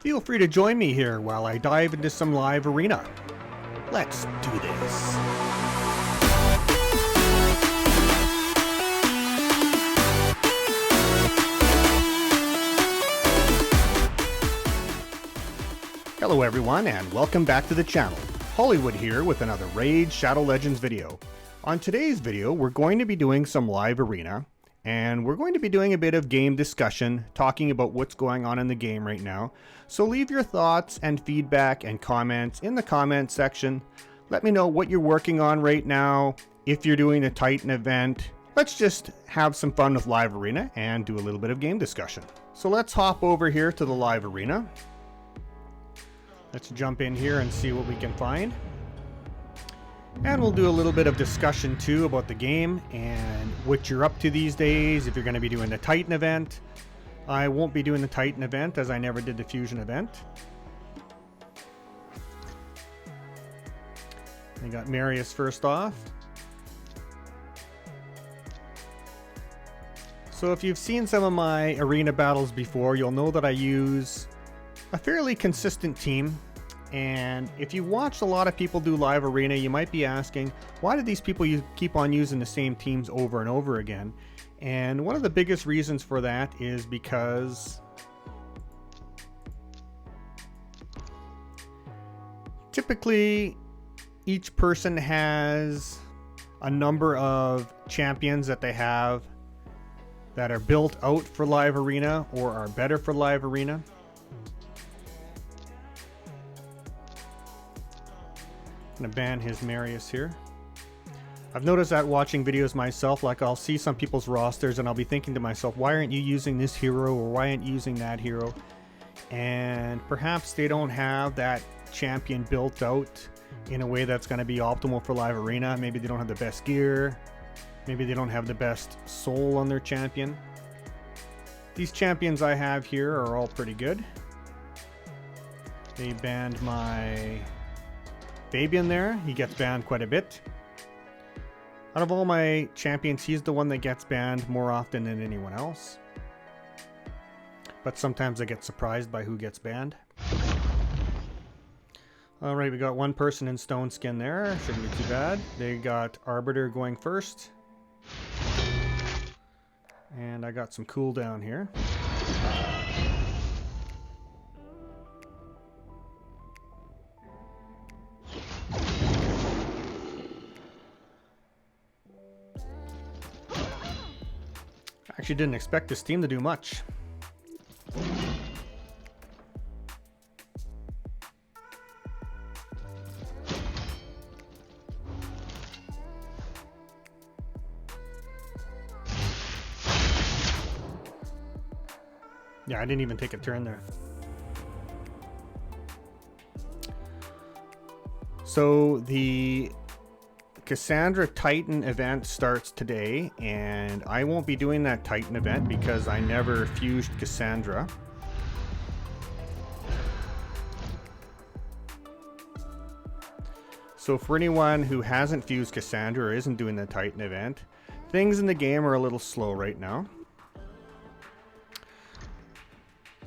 Feel free to join me here while I dive into some live arena. Let's do this. Hello everyone and welcome back to the channel. Hollywood here with another Raid Shadow Legends video. On today's video we're going to be doing some live arena and we're going to be doing a bit of game discussion, talking about what's going on in the game right now. So leave your thoughts and feedback and comments in the comment section. Let me know what you're working on right now, if you're doing a Titan event. Let's just have some fun with live arena and do a little bit of game discussion. So let's hop over here to the live arena. Let's jump in here and see what we can find. And we'll do a little bit of discussion too about the game and what you're up to these days, if you're going to be doing the Titan event. I won't be doing the Titan event as I never did the Fusion event. I got Marius first off. So if you've seen some of my arena battles before, you'll know that I use a fairly consistent team. And if you watch a lot of people do live arena, you might be asking, why do these people keep on using the same teams over and over again? And one of the biggest reasons for that is because typically each person has a number of champions that they have that are built out for live arena or are better for live arena. I'm gonna ban his Marius here. I've noticed that watching videos myself, like I'll see some people's rosters and I'll be thinking to myself, why aren't you using this hero or why aren't you using that hero? And perhaps they don't have that champion built out in a way that's going to be optimal for live arena. Maybe they don't have the best gear. Maybe they don't have the best soul on their champion. These champions I have here are all pretty good. They banned my Fabian there. He gets banned quite a bit. Out of all my champions, he's the one that gets banned more often than anyone else. But sometimes I get surprised by who gets banned. Alright, we got one person in stone skin there. Shouldn't be too bad. They got Arbiter going first. And I got some cooldown here. Actually didn't expect this team to do much. Yeah, I didn't even take a turn there. So the Cassandra Titan event starts today, and I won't be doing that Titan event because I never fused Cassandra. So for anyone who hasn't fused Cassandra or isn't doing the Titan event, things in the game are a little slow right now.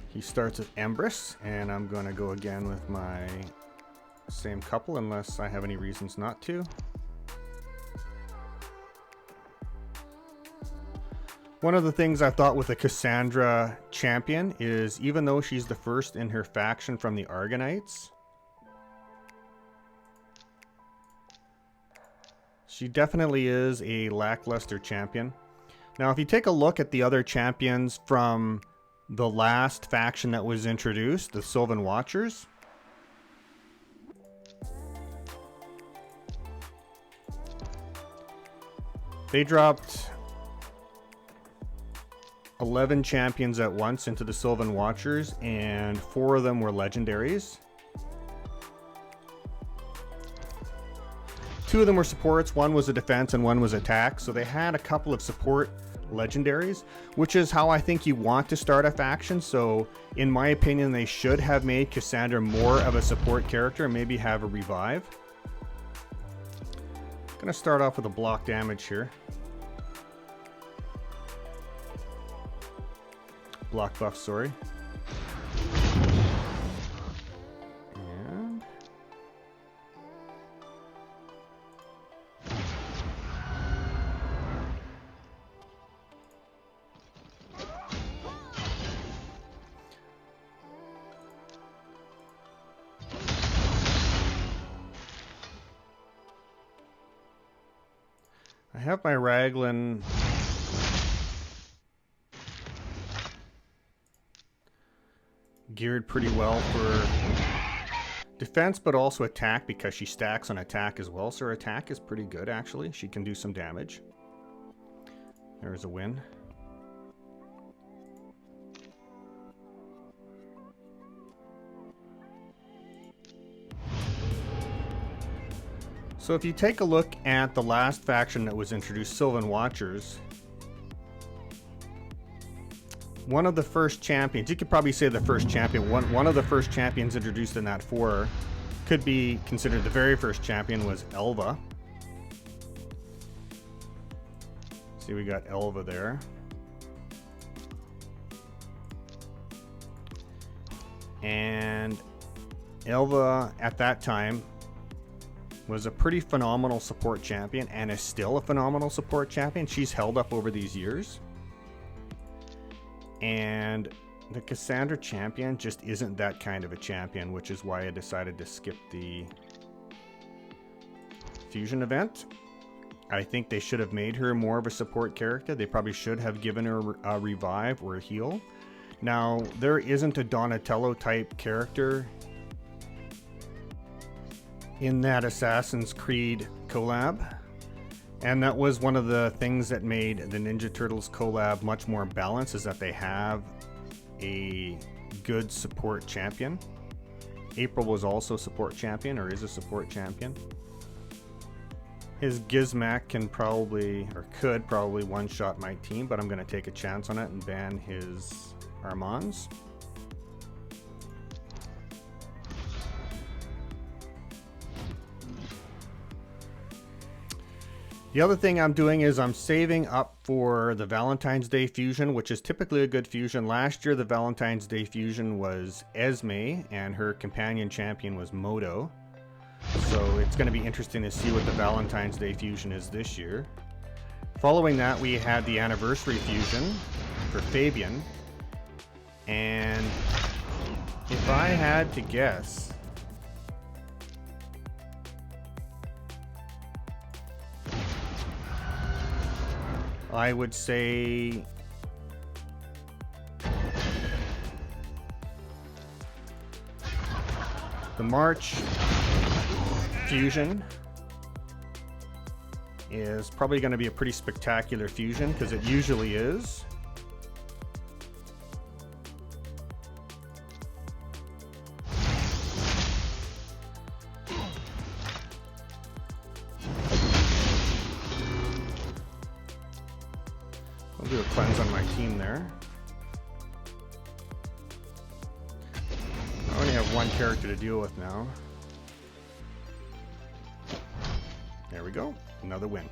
He starts with Empress, and I'm going to go again with my same couple unless I have any reasons not to. One of the things I thought with the Cassandra champion is even though she's the first in her faction from the Argonites, she definitely is a lackluster champion. Now if you take a look at the other champions from the last faction that was introduced, the Sylvan Watchers, they dropped 11 champions at once into the Sylvan Watchers, and 4 of them were legendaries. 2 of them were supports, 1 was a defense and 1 was attack, so they had a couple of support legendaries, which is how I think you want to start a faction. So in my opinion, they should have made Cassandra more of a support character and maybe have a revive. Gonna start off with a block damage here. Block buff, sorry. have my Raglan geared pretty well for defense, but also attack because she stacks on attack as well. So her attack is pretty good, actually. She can do some damage. There's a win. So if you take a look at the last faction that was introduced, Sylvan Watchers, one of the first champions, you could probably say the first champion, one of the first champions introduced in that 4 could be considered the very first champion was Elva. See, we got Elva there. And Elva at that time was a pretty phenomenal support champion and is still a phenomenal support champion. She's held up over these years. And the Cassandra champion just isn't that kind of a champion, which is why I decided to skip the fusion event. I think they should have made her more of a support character. They probably should have given her a revive or a heal. Now, there isn't a Donatello type character in that Assassin's Creed collab, and that was one of the things that made the Ninja Turtles collab much more balanced, is that they have a good support champion. April was also support champion, or is a support champion. His Gizmac can probably, or could probably one-shot my team, but I'm going to take a chance on it and ban his Armands. The other thing I'm doing is I'm saving up for the Valentine's Day fusion, which is typically a good fusion. Last year, the Valentine's Day fusion was Esme, and her companion champion was Moto. So it's going to be interesting to see what the Valentine's Day fusion is this year. Following that, we had the anniversary fusion for Fabian. And if I had to guess, I would say the March fusion is probably going to be a pretty spectacular fusion, because it usually is. I'll do a cleanse on my team there. I only have one character to deal with now. There we go. Another win.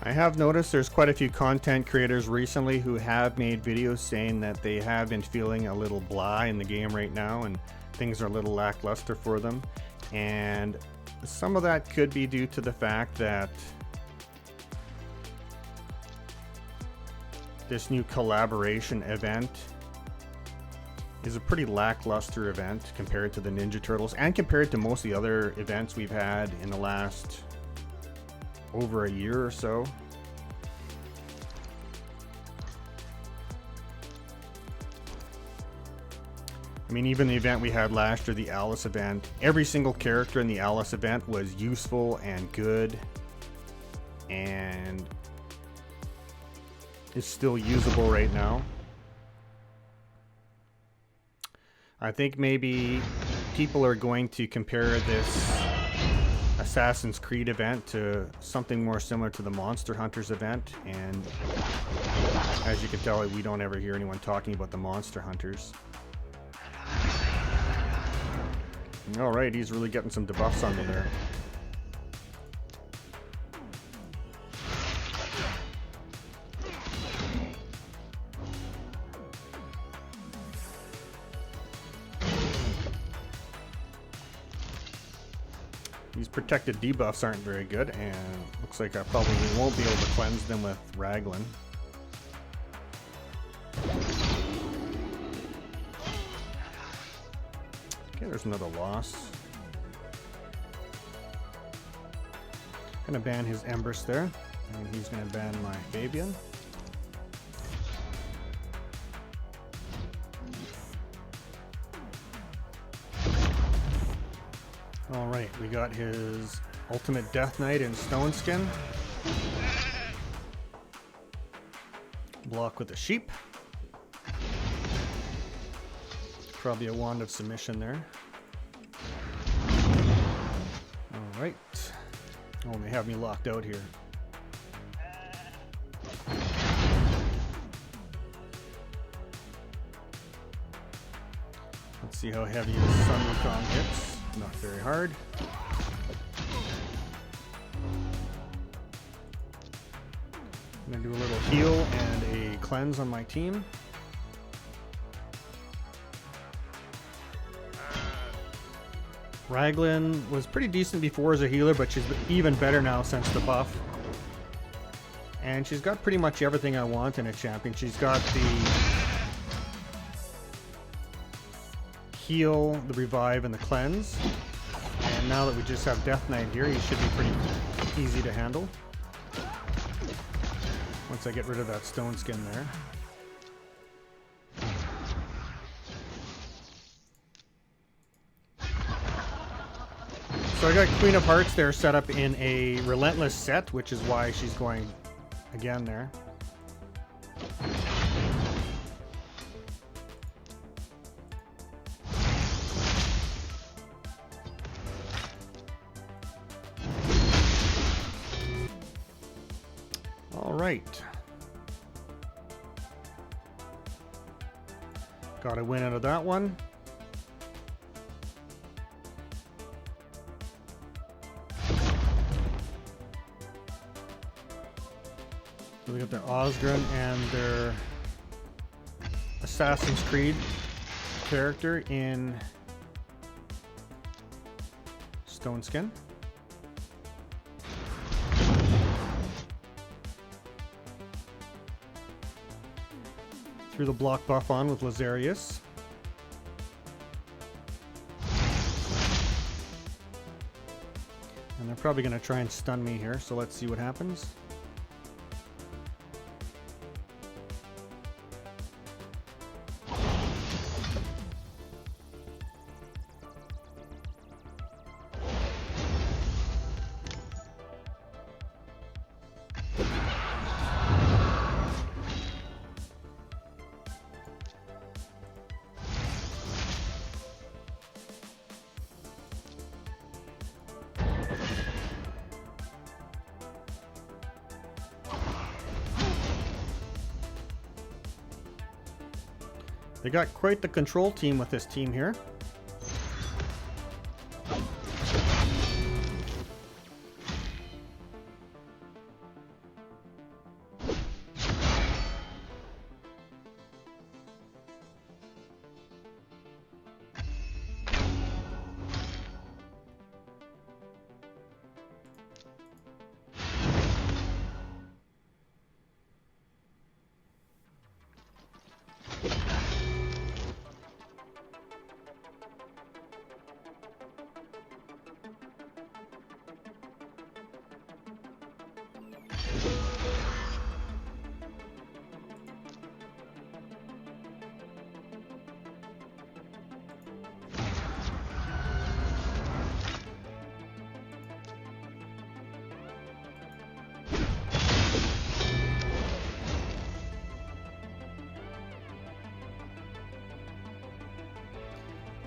I have noticed there's quite a few content creators recently who have made videos saying that they have been feeling a little blah in the game right now and things are a little lackluster for them. And some of that could be due to the fact that this new collaboration event is a pretty lackluster event compared to the Ninja Turtles and compared to most of the other events we've had in the last over a year or so. I mean, even the event we had last year, the Alice event, every single character in the Alice event was useful and good and is still usable right now. I think maybe people are going to compare this Assassin's Creed event to something more similar to the Monster Hunters event, and as you can tell, we don't ever hear anyone talking about the Monster Hunters. Alright, he's really getting some debuffs on me there. These protected debuffs aren't very good, and looks like I probably won't be able to cleanse them with Raglan. Okay, there's another loss. Gonna ban his Empress there, and he's gonna ban my Fabian. Alright, we got his ultimate Death Knight in Stone Skin. Block with a sheep. Probably a Wand of Submission there. Alright. Oh, they have me locked out here. Let's see how heavy his Sun Wukong hits. Not very hard. I'm going to do a little heal and a cleanse on my team. Raglan was pretty decent before as a healer, but she's even better now since the buff. And she's got pretty much everything I want in a champion. She's got the heal, the revive, and the cleanse. And now that we just have Death Knight here, he should be pretty easy to handle. Once I get rid of that Stone Skin there. So I got Queen of Hearts there set up in a Relentless set, which is why she's going again there. All right. Got a win out of that one. So we got their Osgren and their Assassin's Creed character in Stone Skin. Threw the block buff on with Lazarius. And they're probably going to try and stun me here, so let's see what happens. They got quite the control team with this team here.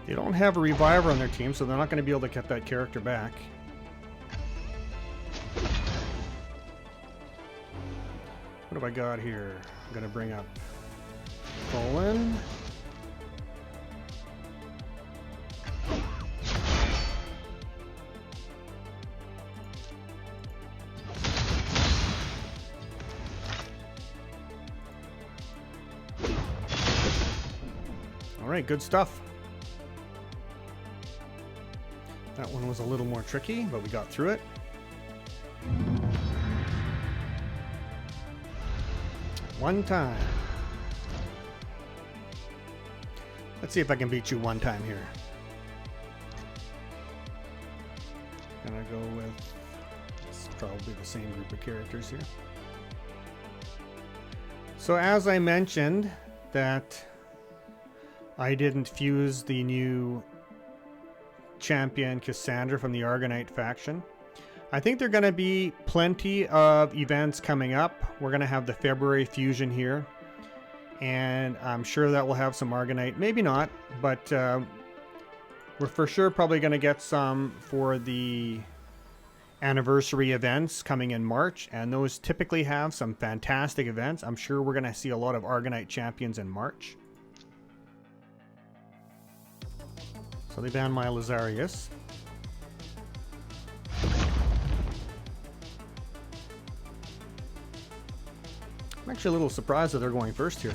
They don't have a reviver on their team, so they're not going to be able to get that character back. What have I got here? I'm going to bring up Colin. All right, good stuff. That one was a little more tricky, but we got through it. One time. Let's see if I can beat you one time here. Gonna go with, it's probably the same group of characters here. So as I mentioned that I didn't fuse the new champion Cassandra from the Argonite faction. I think there are going to be plenty of events coming up. We're going to have the February fusion here, and I'm sure that will have some Argonite. Maybe not, but we're for sure probably going to get some for the anniversary events coming in March, and those typically have some fantastic events. I'm sure we're going to see a lot of Argonite champions in March. So they banned my Lazarius. I'm actually a little surprised that they're going first here.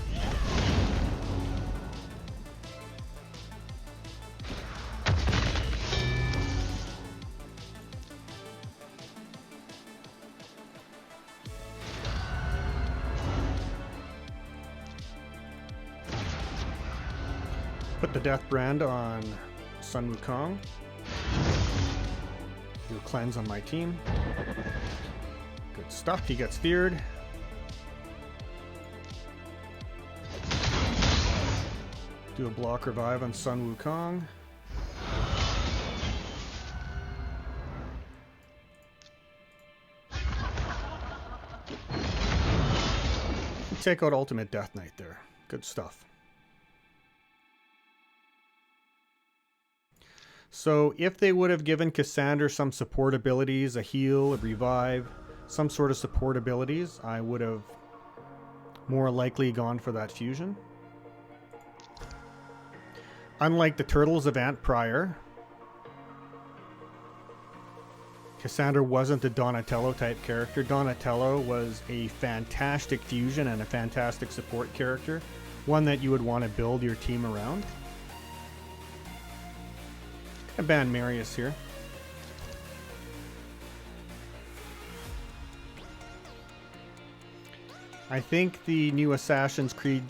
Put the Death Brand on Sun Wukong. Do a cleanse on my team. Good stuff. He gets feared. Do a block revive on Sun Wukong. Take out Ultimate Death Knight there. Good stuff. So if they would have given Cassandra some support abilities, a heal, a revive, some sort of support abilities, I would have more likely gone for that fusion. Unlike the Turtles event prior, Cassandra wasn't a Donatello type character. Donatello was a fantastic fusion and a fantastic support character, one that you would want to build your team around. I ban Marius here. I think the new Assassin's Creed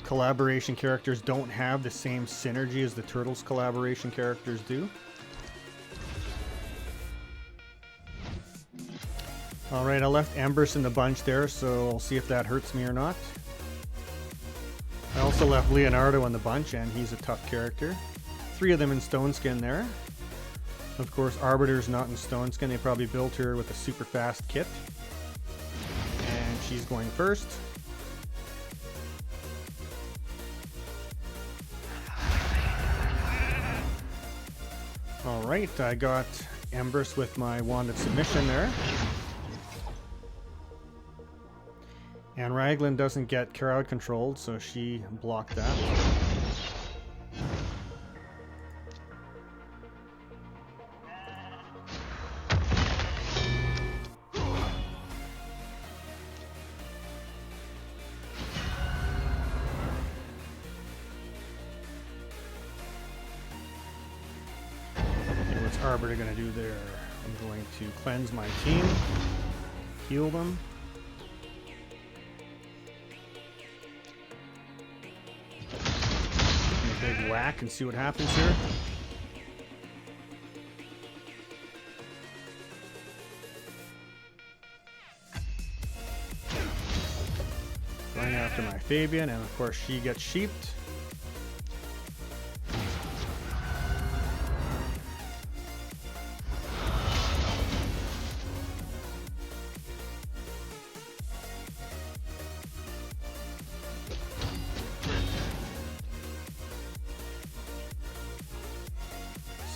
collaboration characters don't have the same synergy as the Turtles collaboration characters do. Alright, I left Embers in the bunch there, so I'll see if that hurts me or not. I also left Leonardo in the bunch, and he's a tough character. 3 of them in Stone Skin there. Of course, Arbiter's not in Stone Skin. They probably built her with a super fast kit. And she's going first. Alright, I got Embers with my Wand of Submission there. And Raglan doesn't get crowd controlled, so she blocked that. Arbiter going to do there? I'm going to cleanse my team, heal them. Give me a big whack and see what happens here. Going after my Fabian, and of course she gets sheeped.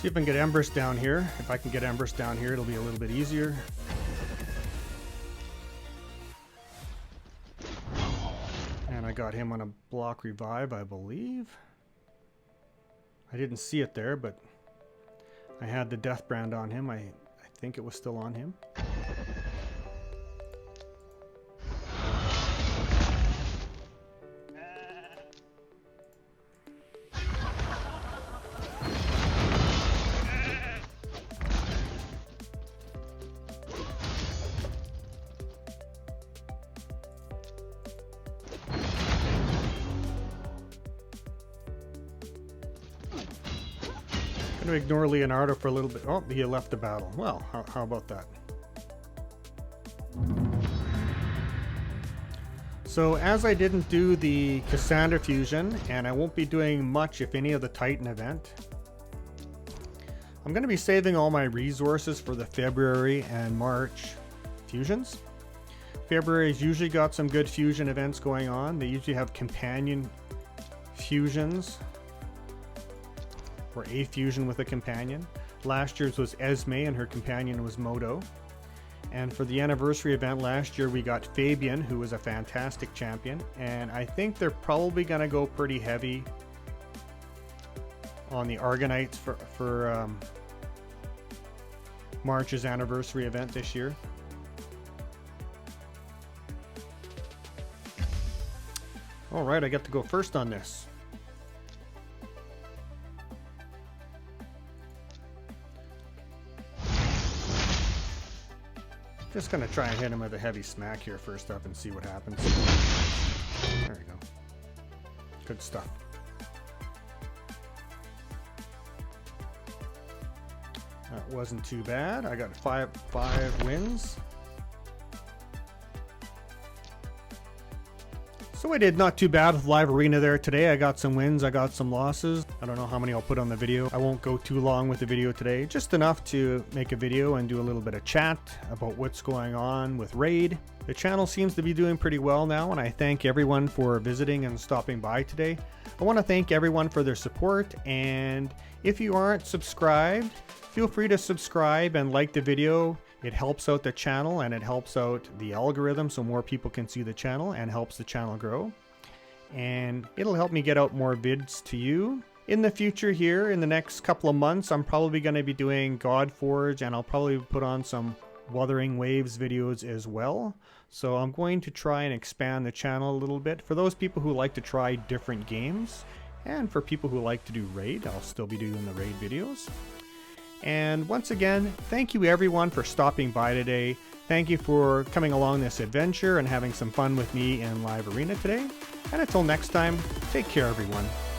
See if I can get Embers down here. If I can get Embers down here, it'll be a little bit easier. And I got him on a block revive, I believe. I didn't see it there, but I had the Death Brand on him. I think it was still on him. I'm going to ignore Leonardo for a little bit. Oh, he left the battle. Well, how about that? So as I didn't do the Cassandra fusion, and I won't be doing much, if any, of the Titan event, I'm going to be saving all my resources for the February and March fusions. February's usually got some good fusion events going on. They usually have companion fusions, or a fusion with a companion. Last year's was Esme and her companion was Moto. And for the anniversary event last year, we got Fabian, who was a fantastic champion. And I think they're probably going to go pretty heavy on the Argonites for March's anniversary event this year. All right, I get to go first on this. Just gonna try and hit him with a heavy smack here first up and see what happens. There we go. Good stuff. That wasn't too bad. I got five wins. So I did not too bad with Live Arena there today. I got some wins, I got some losses. I don't know how many I'll put on the video. I won't go too long with the video today. Just enough to make a video and do a little bit of chat about what's going on with Raid. The channel seems to be doing pretty well now, and I thank everyone for visiting and stopping by today. I want to thank everyone for their support, and if you aren't subscribed, feel free to subscribe and like the video. It helps out the channel and it helps out the algorithm so more people can see the channel and helps the channel grow. And it'll help me get out more vids to you. In the future here, in the next couple of months, I'm probably going to be doing Godforge, and I'll probably put on some Wuthering Waves videos as well. So I'm going to try and expand the channel a little bit. For those people who like to try different games, and for people who like to do Raid, I'll still be doing the Raid videos. And once again, thank you everyone for stopping by today. Thank you for coming along this adventure and having some fun with me in Live Arena today. And until next time, take care everyone.